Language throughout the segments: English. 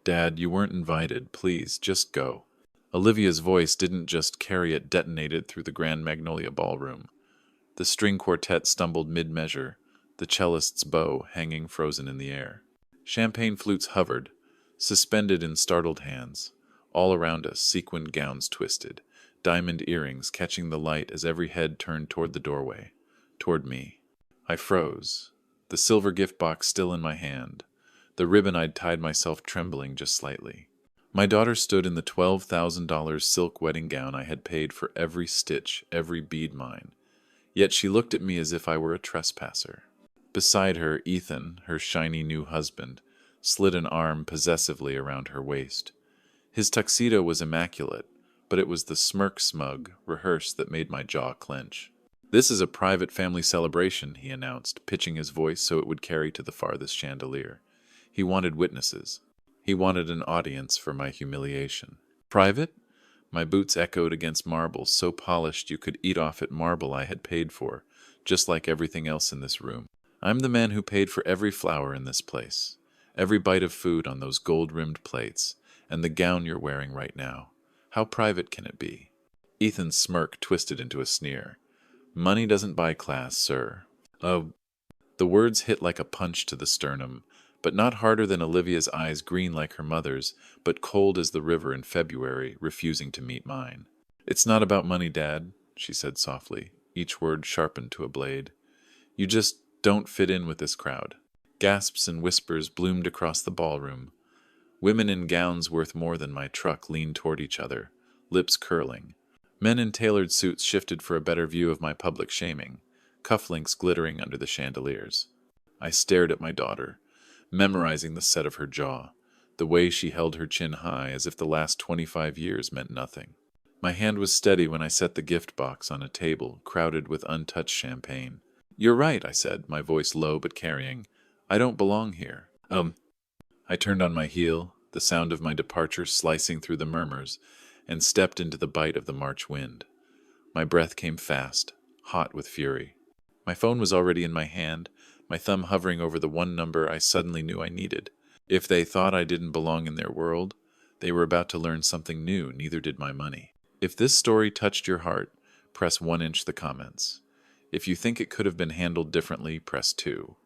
Dad, you weren't invited. Please, just go. Olivia's voice didn't just carry, it detonated through the Grand Magnolia ballroom. The string quartet stumbled mid-measure, the cellist's bow hanging frozen in the air. Champagne flutes hovered, suspended in startled hands. All around us, sequined gowns twisted, diamond earrings catching the light as every head turned toward the doorway, toward me. I froze, the silver gift box still in my hand, the ribbon I'd tied myself trembling just slightly. My daughter stood in the $12,000 silk wedding gown I had paid for every stitch, every bead mine. Yet she looked at me as if I were a trespasser. Beside her, Ethan, her shiny new husband, slid an arm possessively around her waist. His tuxedo was immaculate, but it was the smug, rehearsed that made my jaw clench. "This is a private family celebration," he announced, pitching his voice so it would carry to the farthest chandelier. He wanted witnesses. He wanted an audience for my humiliation. Private? My boots echoed against marble so polished you could eat off it, marble I had paid for, just like everything else in this room. I'm the man who paid for every flower in this place, every bite of food on those gold-rimmed plates, and the gown you're wearing right now. How private can it be? Ethan's smirk twisted into a sneer. Money doesn't buy class, sir. Oh. The words hit like a punch to the sternum, but not harder than Olivia's eyes, green like her mother's, but cold as the river in February, refusing to meet mine. "It's not about money, Dad," she said softly, each word sharpened to a blade. "You just don't fit in with this crowd." Gasps and whispers bloomed across the ballroom. Women in gowns worth more than my truck leaned toward each other, lips curling. Men in tailored suits shifted for a better view of my public shaming, cufflinks glittering under the chandeliers. I stared at my daughter, memorizing the set of her jaw, the way she held her chin high as if the last 25 years meant nothing. My hand was steady when I set the gift box on a table crowded with untouched champagne. "You're right," I said, my voice low but carrying. "I don't belong here." I turned on my heel, the sound of my departure slicing through the murmurs, and stepped into the bite of the March wind. My breath came fast, hot with fury. My phone was already in my hand, my thumb hovering over the one number I suddenly knew I needed. If they thought I didn't belong in their world, they were about to learn something new, neither did my money. If this story touched your heart, press 1 inch the comments. If you think it could have been handled differently, press 2.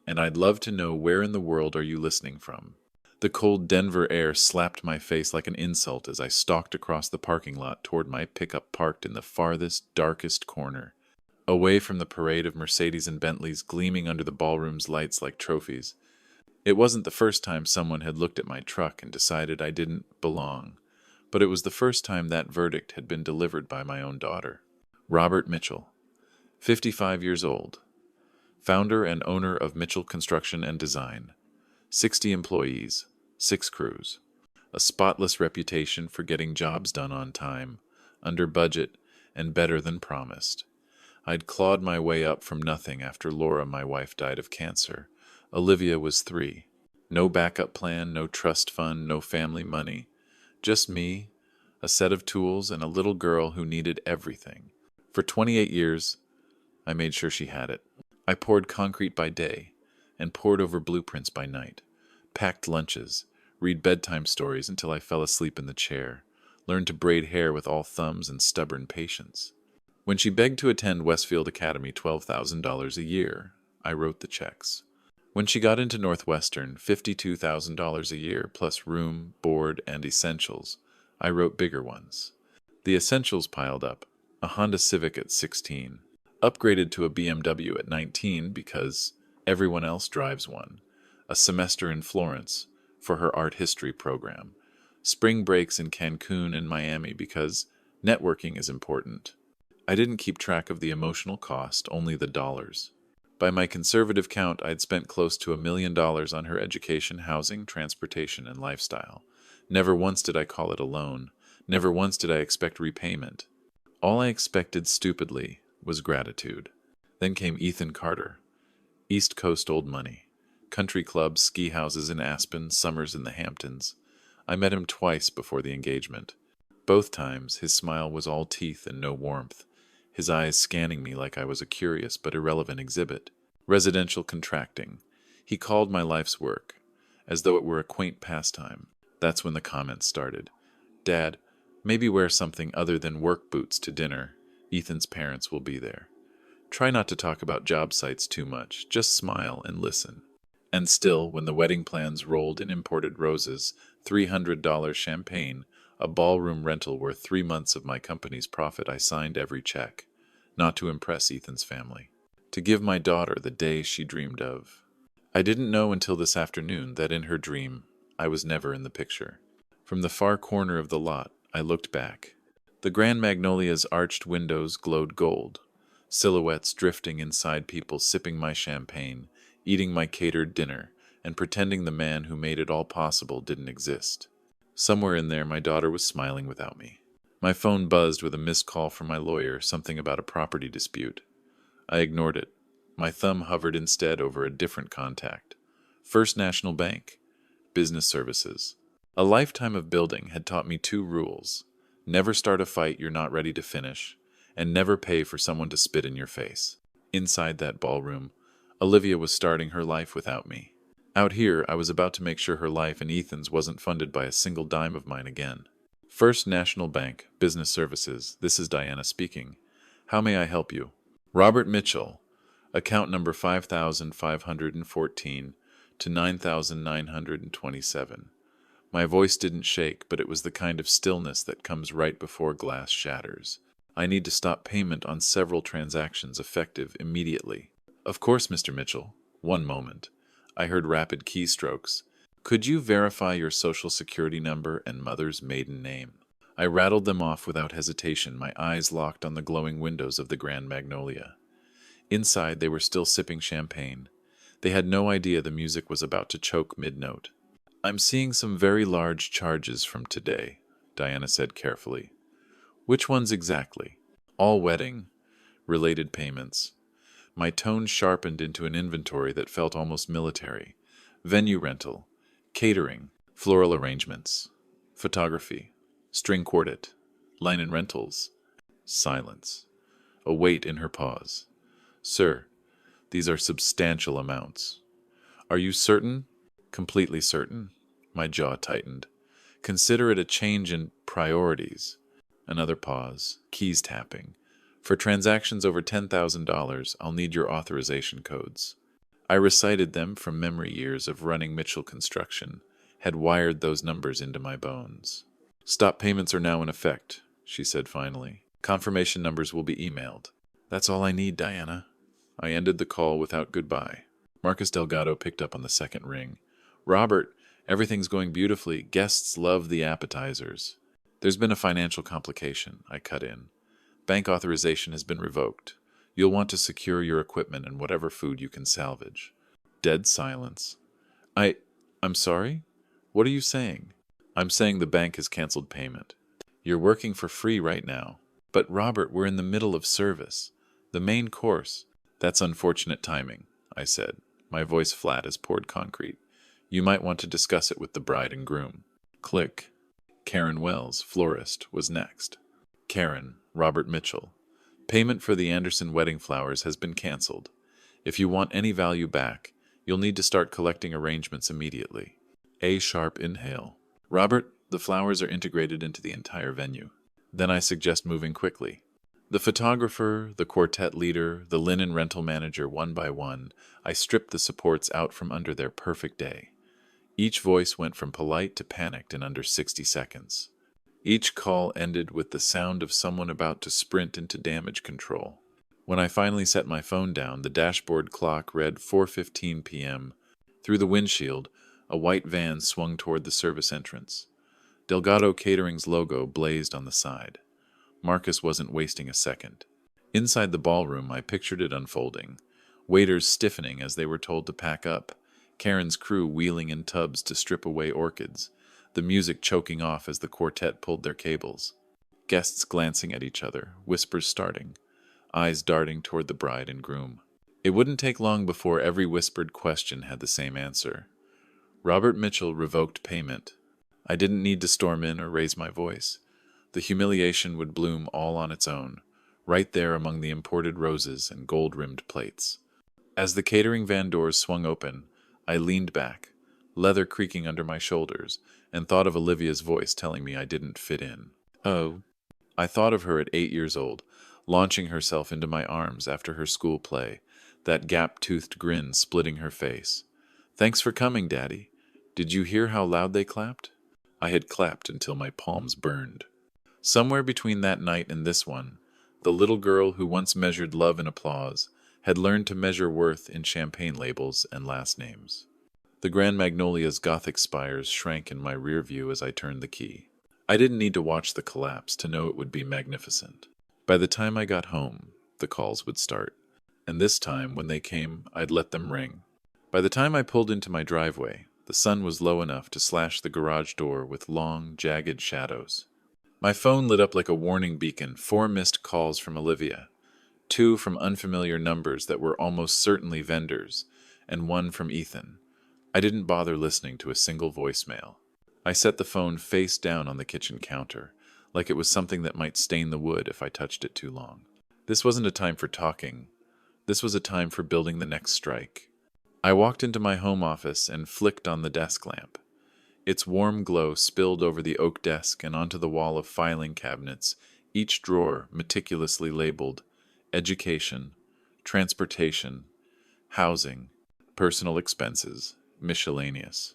And I'd love to know, where in the world are you listening from? The cold Denver air slapped my face like an insult as I stalked across the parking lot toward my pickup parked in the farthest, darkest corner, away from the parade of Mercedes and Bentleys gleaming under the ballroom's lights like trophies. It wasn't the first time someone had looked at my truck and decided I didn't belong, but it was the first time that verdict had been delivered by my own daughter. Robert Mitchell, 55 years old, founder and owner of Mitchell Construction and Design, 60 employees, 6 crews, a spotless reputation for getting jobs done on time, under budget, and better than promised. I'd clawed my way up from nothing after Laura, my wife, died of cancer. Olivia was 3. No backup plan, no trust fund, no family money. Just me, a set of tools, and a little girl who needed everything. For 28 years, I made sure she had it. I poured concrete by day and pored over blueprints by night, packed lunches, read bedtime stories until I fell asleep in the chair, learned to braid hair with all thumbs and stubborn patience. When she begged to attend Westfield Academy, $12,000 a year, I wrote the checks. When she got into Northwestern, $52,000 a year plus room, board, and essentials, I wrote bigger ones. The essentials piled up: a Honda Civic at 16, upgraded to a BMW at 19 because everyone else drives one, a semester in Florence for her art history program, spring breaks in Cancun and Miami because networking is important. I didn't keep track of the emotional cost, only the dollars. By my conservative count, I'd spent close to $1 million on her education, housing, transportation, and lifestyle. Never once did I call it a loan. Never once did I expect repayment. All I expected, stupidly, was gratitude. Then came Ethan Carter. East Coast old money. Country clubs, ski houses in Aspen, summers in the Hamptons. I met him twice before the engagement. Both times, his smile was all teeth and no warmth, his eyes scanning me like I was a curious but irrelevant exhibit. Residential contracting. He called my life's work, as though it were a quaint pastime. That's when the comments started. Dad, maybe wear something other than work boots to dinner. Ethan's parents will be there. Try not to talk about job sites too much. Just smile and listen. And still, when the wedding plans rolled in imported roses, $300 champagne, a ballroom rental worth 3 months of my company's profit, I signed every check. Not to impress Ethan's family. To give my daughter the day she dreamed of. I didn't know until this afternoon that in her dream, I was never in the picture. From the far corner of the lot, I looked back. The Grand Magnolia's arched windows glowed gold, silhouettes drifting inside people sipping my champagne, eating my catered dinner, and pretending the man who made it all possible didn't exist. Somewhere in there, my daughter was smiling without me. My phone buzzed with a missed call from my lawyer, something about a property dispute. I ignored it. My thumb hovered instead over a different contact. First National Bank. Business Services. A lifetime of building had taught me 2 rules. Never start a fight you're not ready to finish, and never pay for someone to spit in your face. Inside that ballroom, Olivia was starting her life without me. Out here, I was about to make sure her life and Ethan's wasn't funded by a single dime of mine again. First National Bank, Business Services. This is Diana speaking. How may I help you? Robert Mitchell. Account number 5514 to 9927. My voice didn't shake, but it was the kind of stillness that comes right before glass shatters. I need to stop payment on several transactions effective immediately. Of course, Mr. Mitchell. One moment. I heard rapid keystrokes. Could you verify your social security number and mother's maiden name? I rattled them off without hesitation, my eyes locked on the glowing windows of the Grand Magnolia. Inside, they were still sipping champagne. They had no idea the music was about to choke mid-note. I'm seeing some very large charges from today, Diana said carefully. Which ones exactly? All wedding-related payments. My tone sharpened into an inventory that felt almost military. Venue rental, catering, floral arrangements, photography, string quartet, linen rentals. Silence. A weight in her pause. Sir, these are substantial amounts. Are you certain? Completely certain. My jaw tightened. Consider it a change in priorities. Another pause. Keys tapping. For transactions over $10,000, I'll need your authorization codes. I recited them from memory years of running Mitchell Construction, had wired those numbers into my bones. Stop payments are now in effect, she said finally. Confirmation numbers will be emailed. That's all I need, Diana. I ended the call without goodbye. Marcus Delgado picked up on the second ring. Robert, everything's going beautifully. Guests love the appetizers. There's been a financial complication, I cut in. Bank authorization has been revoked. You'll want to secure your equipment and whatever food you can salvage. Dead silence. I'm sorry? What are you saying? I'm saying the bank has canceled payment. You're working for free right now. But Robert, we're in the middle of service. The main course. That's unfortunate timing, I said, my voice flat as poured concrete. You might want to discuss it with the bride and groom. Click. Karen Wells, florist, was next. Karen, Robert Mitchell. Payment for the Anderson wedding flowers has been canceled. If you want any value back, you'll need to start collecting arrangements immediately. A sharp inhale. Robert, the flowers are integrated into the entire venue. Then I suggest moving quickly. The photographer, the quartet leader, the linen rental manager, one by one, I stripped the supports out from under their perfect day. Each voice went from polite to panicked in under 60 seconds. Each call ended with the sound of someone about to sprint into damage control. When I finally set my phone down, the dashboard clock read 4:15 p.m. Through the windshield, a white van swung toward the service entrance. Delgado Catering's logo blazed on the side. Marcus wasn't wasting a second. Inside the ballroom, I pictured it unfolding. Waiters stiffening as they were told to pack up. Karen's crew wheeling in tubs to strip away orchids. The music choking off as the quartet pulled their cables. Guests glancing at each other, whispers starting, eyes darting toward the bride and groom. It wouldn't take long before every whispered question had the same answer. Robert Mitchell revoked payment. I didn't need to storm in or raise my voice. The humiliation would bloom all on its own, right there among the imported roses and gold-rimmed plates. As the catering van doors swung open, I leaned back, leather creaking under my shoulders, and thought of Olivia's voice telling me I didn't fit in. Oh, I thought of her at 8 years old, launching herself into my arms after her school play, that gap-toothed grin splitting her face. Thanks for coming, Daddy. Did you hear how loud they clapped? I had clapped until my palms burned. Somewhere between that night and this one, the little girl who once measured love in applause had learned to measure worth in champagne labels and last names. The Grand Magnolia's Gothic spires shrank in my rear view as I turned the key. I didn't need to watch the collapse to know it would be magnificent. By the time I got home, the calls would start. And this time, when they came, I'd let them ring. By the time I pulled into my driveway, the sun was low enough to slash the garage door with long, jagged shadows. My phone lit up like a warning beacon, 4 missed calls from Olivia, 2 from unfamiliar numbers that were almost certainly vendors, and 1 from Ethan. I didn't bother listening to a single voicemail. I set the phone face down on the kitchen counter, like it was something that might stain the wood if I touched it too long. This wasn't a time for talking. This was a time for building the next strike. I walked into my home office and flicked on the desk lamp. Its warm glow spilled over the oak desk and onto the wall of filing cabinets, each drawer meticulously labeled education, transportation, housing, personal expenses, miscellaneous.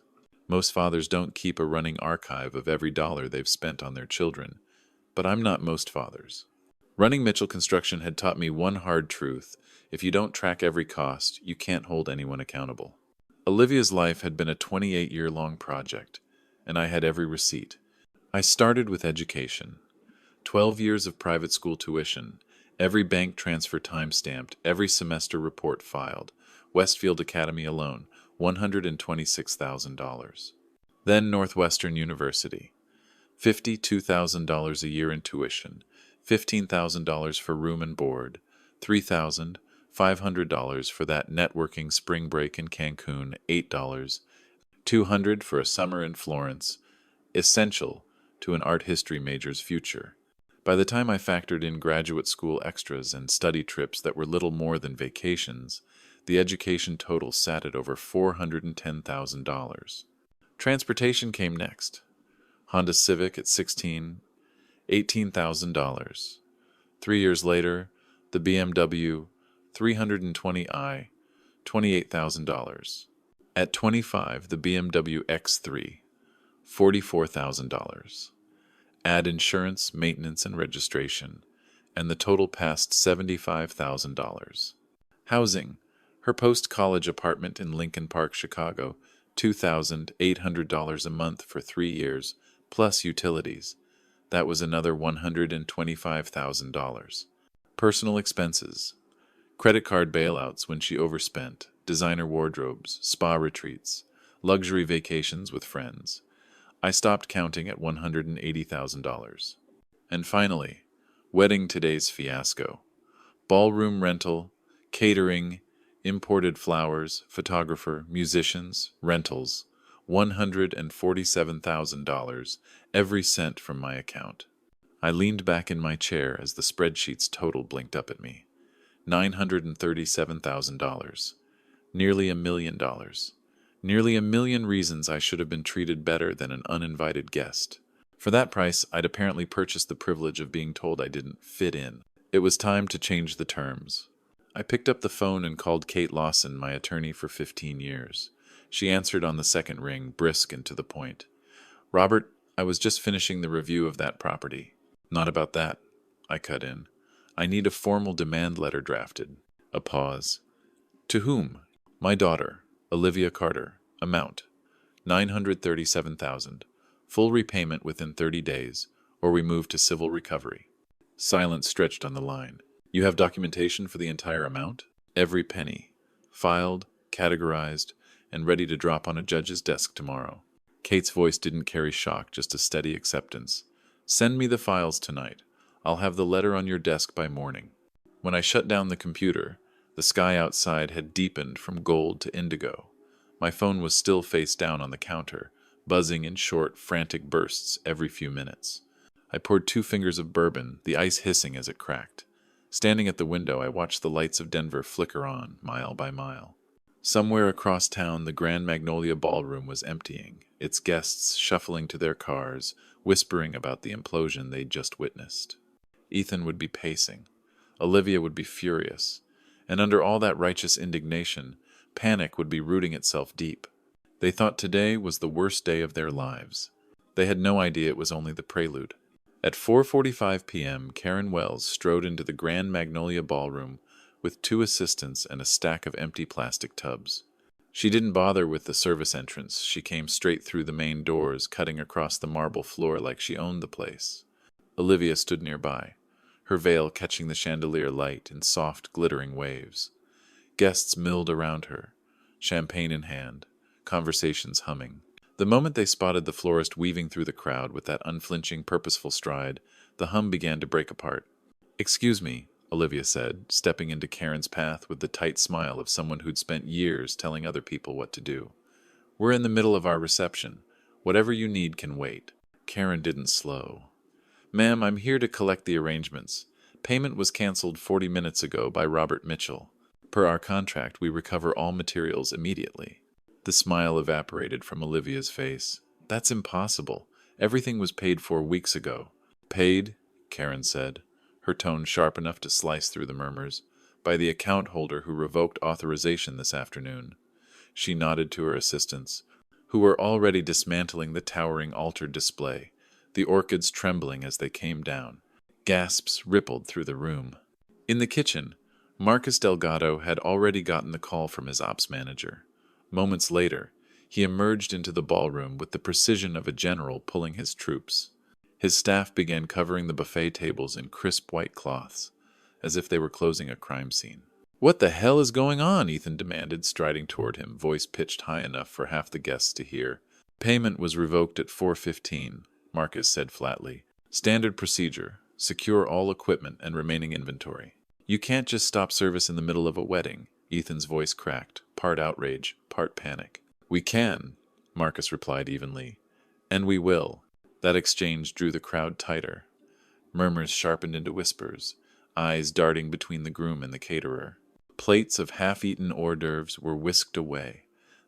Most fathers don't keep a running archive of every dollar they've spent on their children, but I'm not most fathers. Running Mitchell Construction had taught me one hard truth: if you don't track every cost, you can't hold anyone accountable. Olivia's life had been a 28-year-long project, and I had every receipt. I started with education. 12 years of private school tuition, every bank transfer time-stamped, every semester report filed. Westfield Academy alone, $126,000. Then Northwestern University, $52,000 a year in tuition, $15,000 for room and board, $3,500 for that networking spring break in Cancun, $8, $200 for a summer in Florence, essential to an art history major's future. By the time I factored in graduate school extras and study trips that were little more than vacations, the education total sat at over $410,000. Transportation came next. Honda Civic at 16, $18,000. 3 years later, the BMW 320i, $28,000. At 25, the BMW X3, $44,000. Add insurance, maintenance, and registration, and the total passed $75,000. Housing, her post-college apartment in Lincoln Park, Chicago, $2,800 a month for 3 years, plus utilities. That was another $125,000. Personal expenses, credit card bailouts when she overspent, designer wardrobes, spa retreats, luxury vacations with friends. I stopped counting at $180,000. And finally, wedding today's fiasco. Ballroom rental, catering, imported flowers, photographer, musicians, rentals, $147,000, every cent from my account. I leaned back in my chair as the spreadsheet's total blinked up at me. $937,000. Nearly $1 million. Nearly 1 million reasons I should have been treated better than an uninvited guest. For that price, I'd apparently purchased the privilege of being told I didn't fit in. It was time to change the terms. I picked up the phone and called Kate Lawson, my attorney for 15 years. She answered on the second ring, brisk and to the point. Robert, I was just finishing the review of that property. Not about that, I cut in. I need a formal demand letter drafted. A pause. To whom? My daughter, Olivia Carter. Amount, $937,000. Full repayment within 30 days, or we move to civil recovery. Silence stretched on the line. You have documentation for the entire amount? Every penny. Filed, categorized, and ready to drop on a judge's desk tomorrow. Kate's voice didn't carry shock, just a steady acceptance. Send me the files tonight. I'll have the letter on your desk by morning. When I shut down the computer, the sky outside had deepened from gold to indigo. My phone was still face down on the counter, buzzing in short, frantic bursts every few minutes. I poured 2 fingers of bourbon, the ice hissing as it cracked. Standing at the window, I watched the lights of Denver flicker on, mile by mile. Somewhere across town, the Grand Magnolia Ballroom was emptying, its guests shuffling to their cars, whispering about the implosion they'd just witnessed. Ethan would be pacing. Olivia would be furious. And under all that righteous indignation, panic would be rooting itself deep. They thought today was the worst day of their lives. They had no idea it was only the prelude. At 4:45 p.m., Karen Wells strode into the Grand Magnolia Ballroom with two assistants and a stack of empty plastic tubs. She didn't bother with the service entrance. She came straight through the main doors, cutting across the marble floor like she owned the place. Olivia stood nearby, her veil catching the chandelier light in soft, glittering waves. Guests milled around her, champagne in hand, conversations humming. The moment they spotted the florist weaving through the crowd with that unflinching, purposeful stride, the hum began to break apart. "Excuse me," Olivia said, stepping into Karen's path with the tight smile of someone who'd spent years telling other people what to do. "We're in the middle of our reception. Whatever you need can wait." Karen didn't slow. "Ma'am, I'm here to collect the arrangements. Payment was canceled 40 minutes ago by Robert Mitchell. Per our contract, we recover all materials immediately." The smile evaporated from Olivia's face. "That's impossible. Everything was paid for weeks ago." "Paid," Karen said, her tone sharp enough to slice through the murmurs, "by the account holder who revoked authorization this afternoon." She nodded to her assistants, who were already dismantling the towering altar display, the orchids trembling as they came down. Gasps rippled through the room. In the kitchen, Marcus Delgado had already gotten the call from his ops manager. Moments later, he emerged into the ballroom with the precision of a general pulling his troops. His staff began covering the buffet tables in crisp white cloths, as if they were closing a crime scene. "What the hell is going on?" Ethan demanded, striding toward him, voice pitched high enough for half the guests to hear. "Payment was revoked at 4:15, Marcus said flatly. "Standard procedure. Secure all equipment and remaining inventory." "You can't just stop service in the middle of a wedding," Ethan's voice cracked, part outrage, part panic. "We can," Marcus replied evenly. "And we will." That exchange drew the crowd tighter. Murmurs sharpened into whispers, eyes darting between the groom and the caterer. Plates of half-eaten hors d'oeuvres were whisked away,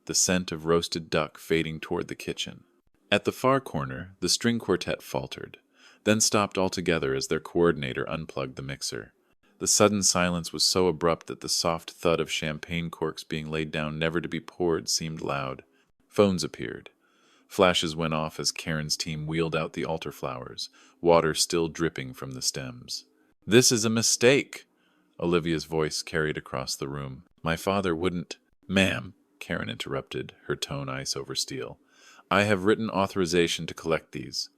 the scent of roasted duck fading toward the kitchen. At the far corner, the string quartet faltered, then stopped altogether as their coordinator unplugged the mixer. The sudden silence was so abrupt that the soft thud of champagne corks being laid down never to be poured seemed loud. Phones appeared. Flashes went off as Karen's team wheeled out the altar flowers, water still dripping from the stems. "This is a mistake," Olivia's voice carried across the room. "My father wouldn't—" "Ma'am," Karen interrupted, her tone ice over steel. "I have written authorization to collect these.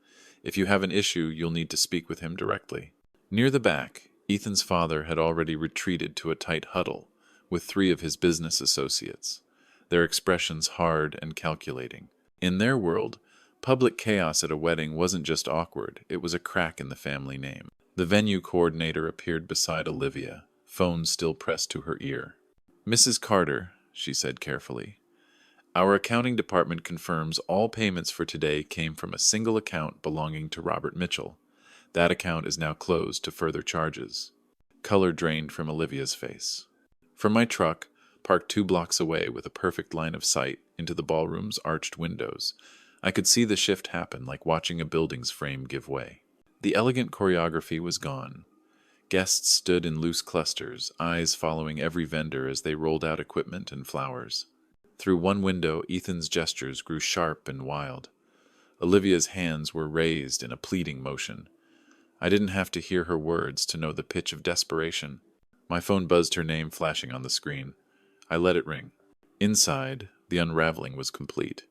If you have an issue, you'll need to speak with him directly." Near the back, Ethan's father had already retreated to a tight huddle, with 3 of his business associates, their expressions hard and calculating. In their world, public chaos at a wedding wasn't just awkward, it was a crack in the family name. The venue coordinator appeared beside Olivia, phone still pressed to her ear. "Mrs. Carter," she said carefully, "our accounting department confirms all payments for today came from a single account belonging to Robert Mitchell. That account is now closed to further charges." Color drained from Olivia's face. From my truck, parked 2 blocks away with a perfect line of sight into the ballroom's arched windows, I could see the shift happen like watching a building's frame give way. The elegant choreography was gone. Guests stood in loose clusters, eyes following every vendor as they rolled out equipment and flowers. Through one window, Ethan's gestures grew sharp and wild. Olivia's hands were raised in a pleading motion. I didn't have to hear her words to know the pitch of desperation. My phone buzzed her name flashing on the screen. I let it ring. Inside, the unraveling was complete.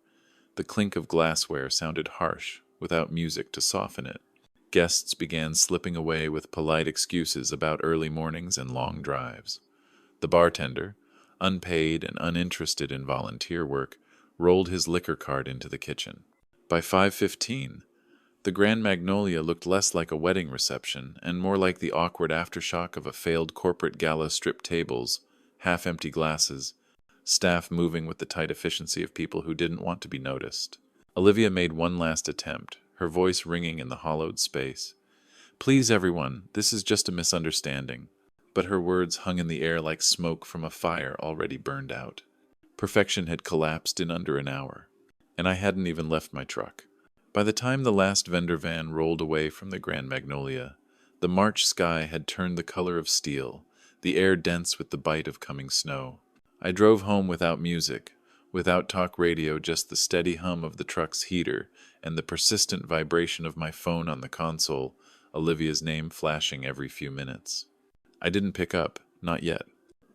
The clink of glassware sounded harsh, without music to soften it. Guests began slipping away with polite excuses about early mornings and long drives. The bartender, unpaid and uninterested in volunteer work, rolled his liquor cart into the kitchen. By 5:15, the Grand Magnolia looked less like a wedding reception and more like the awkward aftershock of a failed corporate gala, stripped tables, half-empty glasses, staff moving with the tight efficiency of people who didn't want to be noticed. Olivia made one last attempt, her voice ringing in the hollowed space. "Please, everyone, this is just a misunderstanding." But her words hung in the air like smoke from a fire already burned out. Perfection had collapsed in under an hour, and I hadn't even left my truck. By the time the last vendor van rolled away from the Grand Magnolia, the March sky had turned the color of steel, the air dense with the bite of coming snow. I drove home without music, without talk radio, just the steady hum of the truck's heater and the persistent vibration of my phone on the console, Olivia's name flashing every few minutes. I didn't pick up, not yet.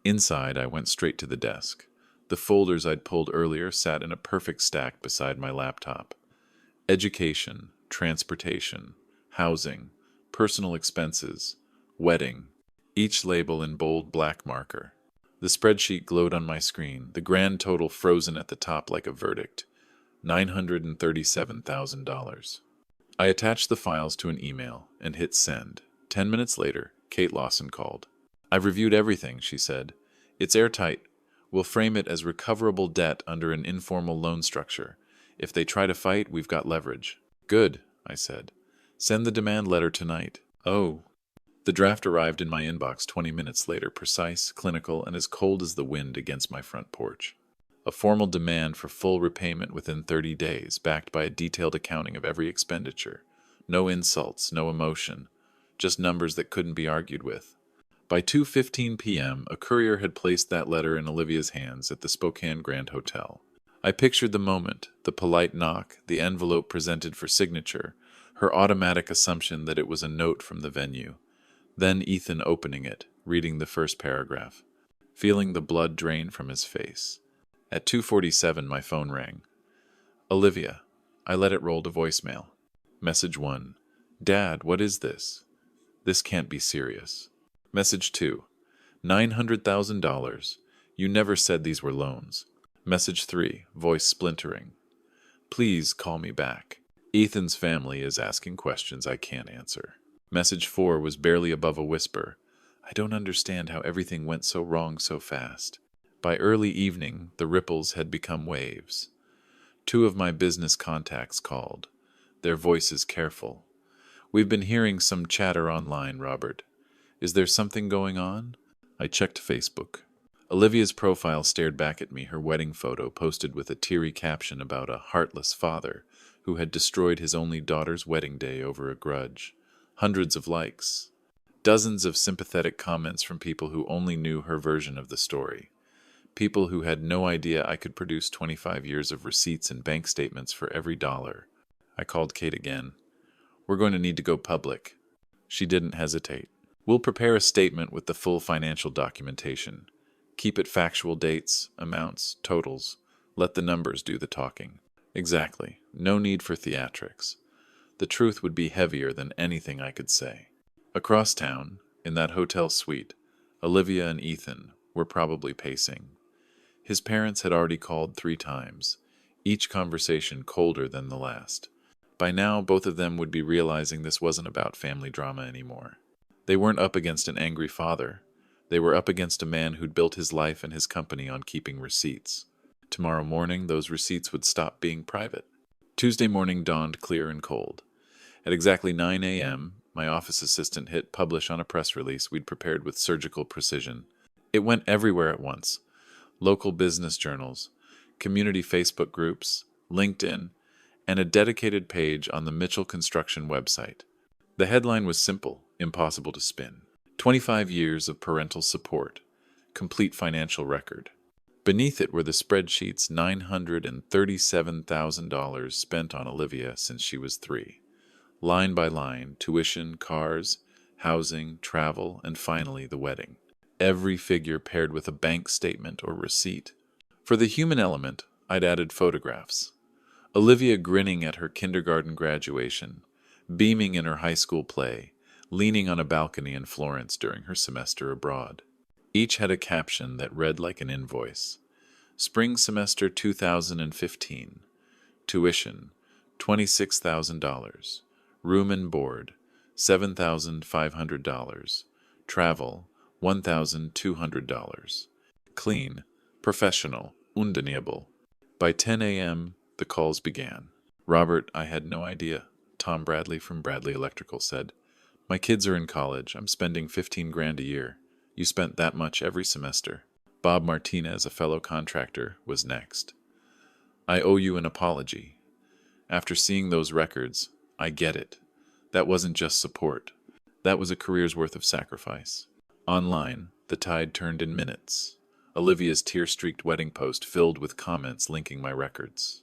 Inside, I went straight to the desk. The folders I'd pulled earlier sat in a perfect stack beside my laptop. Education, transportation, housing, personal expenses, wedding, each label in bold black marker. The spreadsheet glowed on my screen, the grand total frozen at the top like a verdict. $937,000. I attached the files to an email and hit send. 10 minutes later, Kate Lawson called. "I've reviewed everything," she said. "It's airtight. We'll frame it as recoverable debt under an informal loan structure. If they try to fight, we've got leverage." "Good," I said. "Send the demand letter tonight." "Oh." The draft arrived in my inbox 20 minutes later, precise, clinical, and as cold as the wind against my front porch. A formal demand for full repayment within 30 days, backed by a detailed accounting of every expenditure. No insults, no emotion, just numbers that couldn't be argued with. By 2:15 p.m., a courier had placed that letter in Olivia's hands at the Spokane Grand Hotel. I pictured the moment, the polite knock, the envelope presented for signature, her automatic assumption that it was a note from the venue. Then Ethan opening it, reading the first paragraph, feeling the blood drain from his face. At 2:47, my phone rang. "Olivia." I let it roll to voicemail. Message 1. "Dad, what is this? This can't be serious." Message 2. $900,000. You never said these were loans. Message 3. Voice splintering. "Please call me back. Ethan's family is asking questions I can't answer." Message 4 was barely above a whisper. "I don't understand how everything went so wrong so fast." By early evening, the ripples had become waves. 2 of my business contacts called, their voices careful. "We've been hearing some chatter online, Robert. Is there something going on?" I checked Facebook. Olivia's profile stared back at me, her wedding photo posted with a teary caption about a heartless father who had destroyed his only daughter's wedding day over a grudge. Hundreds of likes. Dozens of sympathetic comments from people who only knew her version of the story. People who had no idea I could produce 25 years of receipts and bank statements for every dollar. I called Kate again. "We're going to need to go public." She didn't hesitate. "We'll prepare a statement with the full financial documentation. Keep it factual, dates, amounts, totals. Let the numbers do the talking." Exactly. No need for theatrics. The truth would be heavier than anything I could say. Across town, in that hotel suite, Olivia and Ethan were probably pacing. His parents had already called 3 times, each conversation colder than the last. By now, both of them would be realizing this wasn't about family drama anymore. They weren't up against an angry father. They were up against a man who'd built his life and his company on keeping receipts. Tomorrow morning, those receipts would stop being private. Tuesday morning dawned clear and cold. At exactly 9 a.m., my office assistant hit publish on a press release we'd prepared with surgical precision. It went everywhere at once. Local business journals, community Facebook groups, LinkedIn, and a dedicated page on the Mitchell Construction website. The headline was simple, impossible to spin. 25 years of parental support. Complete financial record. Beneath it were the spreadsheet's $937,000 spent on Olivia since she was 3. Line by line, tuition, cars, housing, travel, and finally the wedding. Every figure paired with a bank statement or receipt. For the human element, I'd added photographs. Olivia grinning at her kindergarten graduation, beaming in her high school play, leaning on a balcony in Florence during her semester abroad. Each had a caption that read like an invoice. Spring semester 2015. Tuition, $26,000. Room and board, $7,500. Travel, $1,200. Clean, professional, undeniable. By 10 a.m., the calls began. "Robert, I had no idea," Tom Bradley from Bradley Electrical said. "My kids are in college. I'm spending $15,000 a year. You spent that much every semester." Bob Martinez, a fellow contractor, was next. I owe you an apology. After seeing those records, I get it. That wasn't just support. That was a career's worth of sacrifice. Online, the tide turned in minutes. Olivia's tear-streaked wedding post filled with comments linking my records.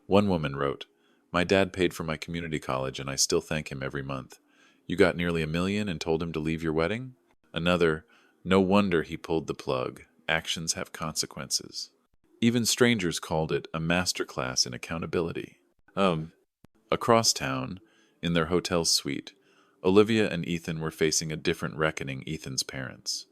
One woman wrote, "My dad paid for my community college and I still thank him every month. You got nearly $1 million and told him to leave your wedding?" Another, "No wonder he pulled the plug. Actions have consequences." Even strangers called it a masterclass in accountability. Across town, in their hotel suite, Olivia and Ethan were facing a different reckoning. Ethan's parents.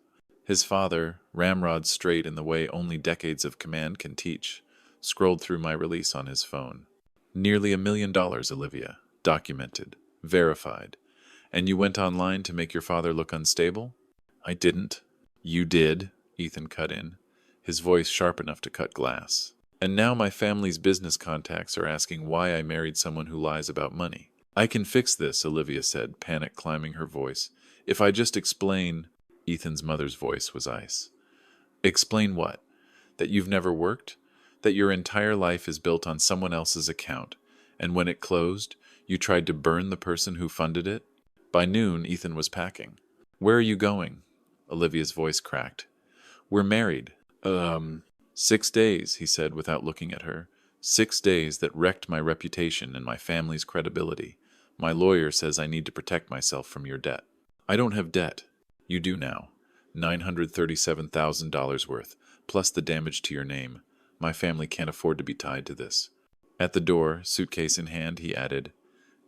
His father, ramrod straight in the way only decades of command can teach, scrolled through my release on his phone. "Nearly $1 million, Olivia. Documented. Verified. And you went online to make your father look unstable?" "I didn't." "You did," Ethan cut in, his voice sharp enough to cut glass. "And now my family's business contacts are asking why I married someone who lies about money." "I can fix this," Olivia said, panic climbing her voice. "If I just explain—" Ethan's mother's voice was ice. "Explain what? That you've never worked? That your entire life is built on someone else's account, and when it closed, you tried to burn the person who funded it?" By noon, Ethan was packing. "Where are you going?" Olivia's voice cracked. "We're married." 6 days, he said without looking at her. 6 days that wrecked my reputation and my family's credibility. My lawyer says I need to protect myself from your debt." "I don't have debt." "You do now. $937,000 worth, plus the damage to your name. My family can't afford to be tied to this." At the door, suitcase in hand, he added,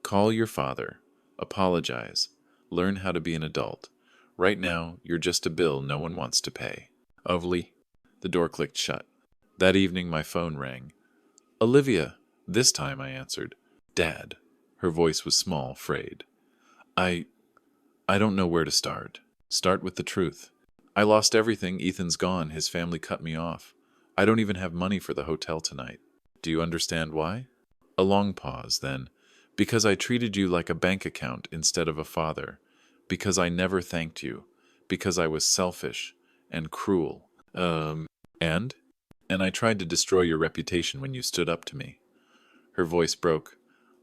"Call your father. Apologize. Learn how to be an adult. Right now, you're just a bill no one wants to pay." "Ovly." The door clicked shut. That evening, my phone rang. "Olivia." This time I answered. "Dad." Her voice was small, frayed. I don't know where to start." "Start with the truth." "I lost everything. Ethan's gone. His family cut me off. I don't even have money for the hotel tonight." "Do you understand why?" A long pause, then. "Because I treated you like a bank account instead of a father. Because I never thanked you. Because I was selfish and cruel. And? And I tried to destroy your reputation when you stood up to me." Her voice broke.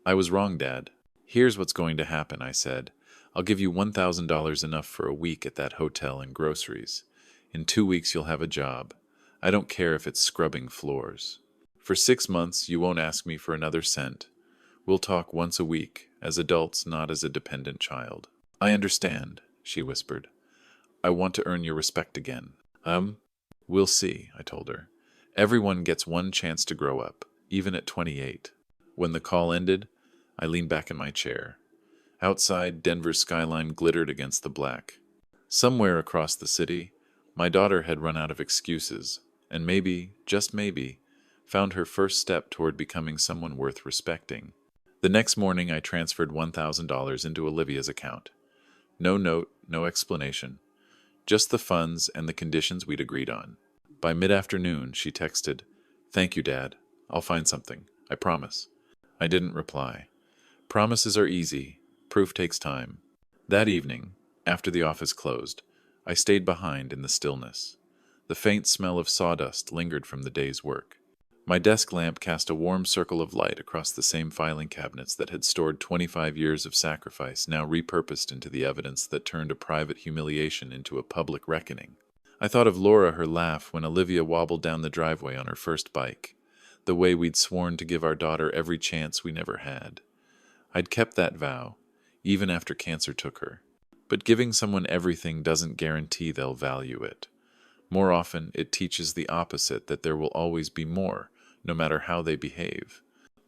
"I was wrong, Dad. Here's what's going to happen," I said. "I'll give you $1,000, enough for a week at that hotel and groceries. In 2 weeks you'll have a job. I don't care if it's scrubbing floors. For 6 months you won't ask me for another cent. We'll talk once a week, as adults, not as a dependent child." "I understand," she whispered. "I want to earn your respect again." We'll see," I told her. "Everyone gets one chance to grow up, even at 28. When the call ended, I leaned back in my chair. Outside, Denver's skyline glittered against the black. Somewhere across the city, my daughter had run out of excuses, and maybe, just maybe, found her first step toward becoming someone worth respecting. The next morning, I transferred $1,000 into Olivia's account. No note, no explanation. Just the funds and the conditions we'd agreed on. By mid-afternoon, she texted, "Thank you, Dad. I'll find something. I promise." I didn't reply. Promises are easy. Proof takes time. That evening, after the office closed, I stayed behind in the stillness. The faint smell of sawdust lingered from the day's work. My desk lamp cast a warm circle of light across the same filing cabinets that had stored 25 years of sacrifice, now repurposed into the evidence that turned a private humiliation into a public reckoning. I thought of Laura, her laugh when Olivia wobbled down the driveway on her first bike, the way we'd sworn to give our daughter every chance we never had. I'd kept that vow, even after cancer took her. But giving someone everything doesn't guarantee they'll value it. More often, it teaches the opposite, that there will always be more, no matter how they behave.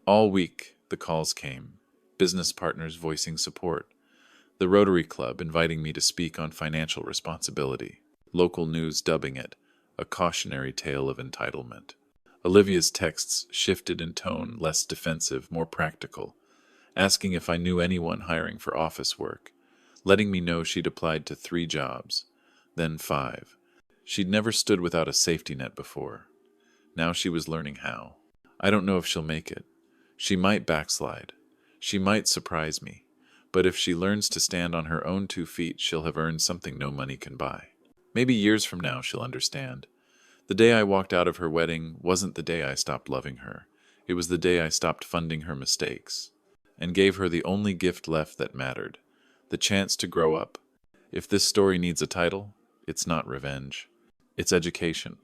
All week, the calls came. Business partners voicing support. The Rotary Club inviting me to speak on financial responsibility. Local news dubbing it a cautionary tale of entitlement. Olivia's texts shifted in tone, less defensive, more practical, asking if I knew anyone hiring for office work, letting me know she'd applied to 3 jobs, then 5. She'd never stood without a safety net before. Now she was learning how. I don't know if she'll make it. She might backslide. She might surprise me. But if she learns to stand on her own 2 feet, she'll have earned something no money can buy. Maybe years from now she'll understand The day I walked out of her wedding wasn't the day I stopped loving her. It was the day I stopped funding her mistakes and gave her the only gift left that mattered, the chance to grow up. If this story needs a title, it's not revenge. It's education.